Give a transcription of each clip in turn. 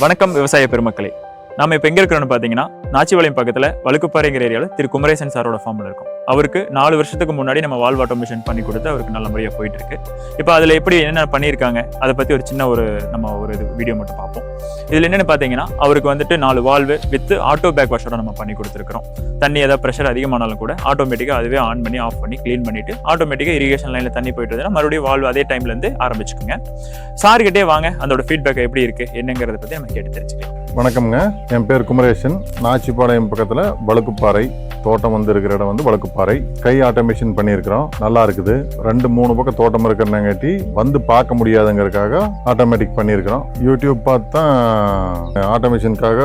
வணக்கம் விவசாய பெருமக்களே. நாம இப்போ எங்கே இருக்கிறோன்னு பார்த்தீங்கன்னா நாச்சிபாளையம் பக்கத்தில் வழுக்குப்பாறைங்கிற ஏரியாவில் திரு குமரேசன் சாரோட ஃபார்மில் இருக்கும். அவருக்கு 4 வருஷத்துக்கு முன்னாடி நம்ம வால்வ் ஆட்டோமேஷன் பண்ணி கொடுத்து அவருக்கு நல்ல முறையாக போயிட்டு இருக்கு. இப்போ அதில் எப்படி என்னென்ன பண்ணியிருக்காங்க அதை பற்றி ஒரு சின்ன நம்ம வீடியோ மட்டும் பார்ப்போம். இதில் என்னென்னு பார்த்தீங்கன்னா அவருக்கு வந்துட்டு 4 வால்வு வித் ஆட்டோ பேக் வாஷோட நம்ம பண்ணி கொடுத்துருக்கிறோம். தண்ணி ஏதாவது ப்ரெஷர் அதிகமானாலும் கூட ஆட்டோமேட்டிக்காக அதுவே ஆன் பண்ணி ஆஃப் பண்ணி க்ளீன் பண்ணிட்டு ஆட்டோமேட்டிக்காக இரிகேஷன் லைனில் தண்ணி போயிட்டு வந்தா மறுபடியும் வால்வு அதே டைம்லேருந்து ஆரம்பிச்சுக்கோங்க. சார்கிட்டே வாங்க அதோட ஃபீட்பேக் எப்படி இருக்குது என்னங்கிறத பற்றி நம்ம கேட்டு தெரிஞ்சுக்கலாம். வணக்கம்ங்க, என் பேர் குமரேசன். நாச்சிபாளையம் பக்கத்தில் வழுக்குப்பாறை தோட்டம் இருக்கிற இடம் வழுக்குப்பாறை. கை ஆட்டோமேஷன் பண்ணியிருக்கிறோம், நல்லா இருக்குது. 2-3 பக்கம் தோட்டம் இருக்கிறனாங்காட்டி பார்க்க முடியாதுங்கிறதுக்காக ஆட்டோமேட்டிக் பண்ணியிருக்கிறோம். யூடியூப் பார்த்து தான் ஆட்டோமேஷனுக்காக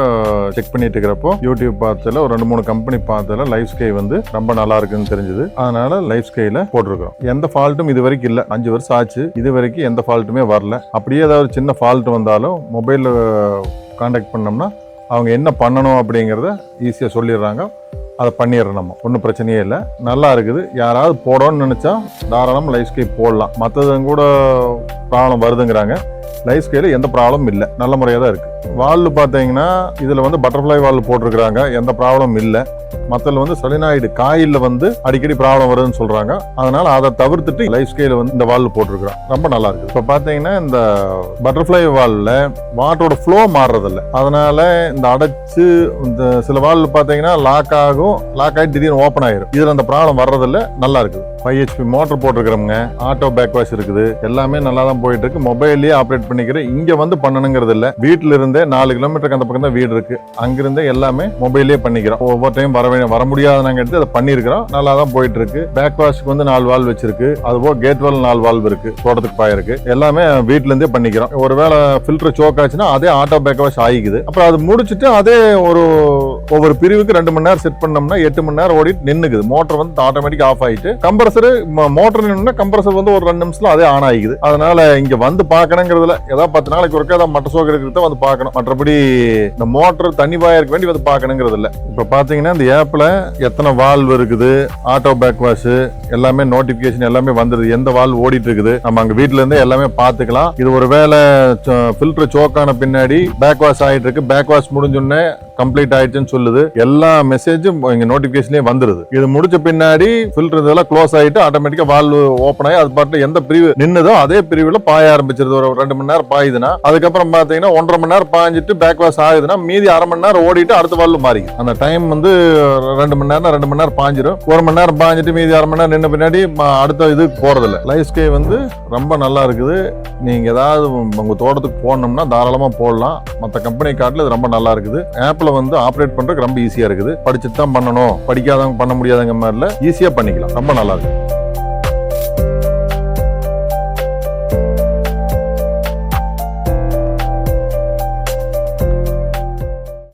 செக் பண்ணிட்டு இருக்கிறப்போ யூடியூப் பார்த்ததில் ஒரு 2-3 கம்பெனி பார்த்ததில் லைஃப் ஸ்கை ரொம்ப நல்லா இருக்குன்னு தெரிஞ்சது. அதனால லைஃப் ஸ்கைல போட்டிருக்கிறோம். எந்த ஃபால்ட்டும் இது வரைக்கும் இல்லை. 5 வருஷம் ஆச்சு, இது வரைக்கும் எந்த ஃபால்ட்டுமே வரல. அப்படியே ஏதாவது சின்ன ஃபால்ட் வந்தாலும் மொபைலில் கான்டாக்ட் பண்ணோம்னா அவங்க என்ன பண்ணணும் அப்படிங்கிறத ஈஸியாக சொல்லிடுறாங்க. அதை பண்ணிடுறோம். நம்ம ஒன்றும் பிரச்சனையே இல்லை, நல்லா இருக்குது. யாராவது போடணும்னு நினச்சா தாராளமாக லைஃப் ஸ்கை போடலாம். மற்றதும் கூட ப்ராப்ளம் வருதுங்கிறாங்க. லைஃப் ஸ்கைல எந்த ப்ராப்ளமும் இல்லை, நல்ல முறையாக தான் இருக்குது. வால்வு பார்த்தீங்கன்னா இதில் பட்டர்ஃப்ளை வால்வு போட்டிருக்கிறாங்க, எந்த ப்ராப்ளமும் இல்லை. மற்றதில் சொலினாய்டு காயில் அடிக்கடி ப்ராப்ளம் வருதுன்னு சொல்கிறாங்க. அதனால் அதை தவிர்த்துட்டு லைஃப் ஸ்கைல இந்த வால்வு போட்டிருக்கிறோம், ரொம்ப நல்லா இருக்குது. இப்போ பார்த்தீங்கன்னா இந்த பட்டர்ஃப்ளை வால்வில் வாட்டரோட ஃப்ளோ மாறுறதில்ல. அதனால் இந்த அடைச்சு இந்த சில வால்வு பார்த்தீங்கன்னா லாக் ஆகி திடீர்னு ஓப்பன் ஆயிரும். இதில் அந்த ப்ராப்ளம் வர்றதில்ல, நல்லா இருக்குது. 5 HP மோட்டர் போட்டிருக்கிறோங்க, ஆட்டோ பேக் வாஷ் இருக்குது, எல்லாமே நல்லா தான் போயிட்டு இருக்கு. மொபைல்லேயே ஆப்ரேட் பண்ணிக்கிறேன். இங்கே பண்ணணுங்கிறது இல்லை, வீட்டில் இருந்தே 4 கிலோமீட்டருக்கு அந்த பக்கம் தான் வீடு இருக்கு. அங்கிருந்தே எல்லாமே மொபைல்லேயே பண்ணிக்கிறோம். ஒவ்வொரு டைம் வர முடியாத நாங்கள் எடுத்து அதை பண்ணியிருக்கிறோம், நல்லா தான் போயிட்டு இருக்கு. பேக் வாஷ்க்கு 4 வால்வ் வச்சிருக்கு, அதுபோக கேட் வால் 4 வால்வ் இருக்கு, தோட்டத்துக்கு பாயிருக்கு. எல்லாமே வீட்டுல இருந்தே பண்ணிக்கிறோம். ஒருவேளை ஃபில்டர் சோக் ஆச்சுன்னா அதே ஆட்டோ பேக் வாஷ் ஆகிக்குது. அப்புறம் அது முடிச்சுட்டு அதே ஒவ்வொரு பிரிவுக்கு 2 மணி நேரம் செட் பண்ணோம்னா 8 மணி நேரம் ஓடிட்டு நின்னுக்குது. மோட்டர் ஆட்டோமேட்டிக் ஆஃப் ஆயிட்டு கம்ப்ரஸர் மோட்டர் நின்னா கம்ப்ரஸர் ஒரு 2 நிமிஷத்துல அதே ஆன் ஆகிக்குது. அதனால இங்க பார்க்கணுங்கிறதுல ஏதாவது 10 நாளைக்கு ஒருக்கா ஏதாவது மட்ட சோக்கு இருக்கிறத பார்க்கணும். மற்றபடி இந்த மோட்டர் தண்ணி பாயருக்கு வேண்டி பார்க்கணுங்கிறது இல்லை. இப்ப பாத்தீங்கன்னா இந்த ஆப்ல எத்தனை வால்வ் இருக்குது, ஆட்டோ பேக் வாஷ் எல்லாமே நோட்டிபிகேஷன் எல்லாமே வந்துருது. எந்த வால்வ் ஓடிட்டு இருக்குது நம்ம அங்க வீட்டுல இருந்தே எல்லாமே பாத்துக்கலாம். இது ஒருவேளை ஃபில்டர் சோக்கான பின்னாடி பேக் வாஷ் ஆயிட்டு இருக்கு, பேக் வாஷ் முடிஞ்சோடனே கம்ப்ளீட் ஆயிடுச்சுன்னு சொல்லுது. எல்லா மெசேஜும் இங்க நோட்டிபிகேஷன்லயே வந்துருது. இது முடிச்ச பின்னாடி ஃபில்டர் இதெல்லாம் க்ளோஸ் ஆயிட்டு ஆட்டோமேட்டிக்கா வால்வ் ஓப்பன் ஆகி அது பாட்டு எந்த பிரிவு நின்னுதோ அதே பிரிவுல பாய ஆரம்பிச்சிருது. ஒரு 2 மணி நேரம் பாயுதுன்னா அதுக்கப்புறம் பாத்தீங்கன்னா 1.5 மணி நேரம் பாஞ்சிட்டு பேக் வாஷ் ஆகுதுன்னா மீதி 1/2 மணி நேரம் ஓடிட்டு அடுத்த வால்வ் மாறி அந்த டைம் 2 மணி நேரம் பாஞ்சிடும். 1 மணி நேரம் பாஞ்சிட்டு மீதி 1/2 மணி நேரம் நின்ன பின்னாடி அடுத்த இது போறதில்ல. லைஃப் ஸ்கை ரொம்ப நல்லா இருக்குது. நீங்க ஏதாவது உங்க தோட்டத்துக்கு போடணும்னா தாராளமா போடலாம். மற்ற கம்பெனி காட்டில் இது ரொம்ப நல்லா இருக்குது. ஆப்ல ஆப்ரேட் பண்றதுக்கு ரொம்ப ஈஸியா இருக்குது. படிச்சுட்டு தான் பண்ணணும், படிக்காதவங்க பண்ண முடியாதவங்க மாதிரில ஈஸியா பண்ணிக்கலாம். ரொம்ப நல்லா இருக்கு.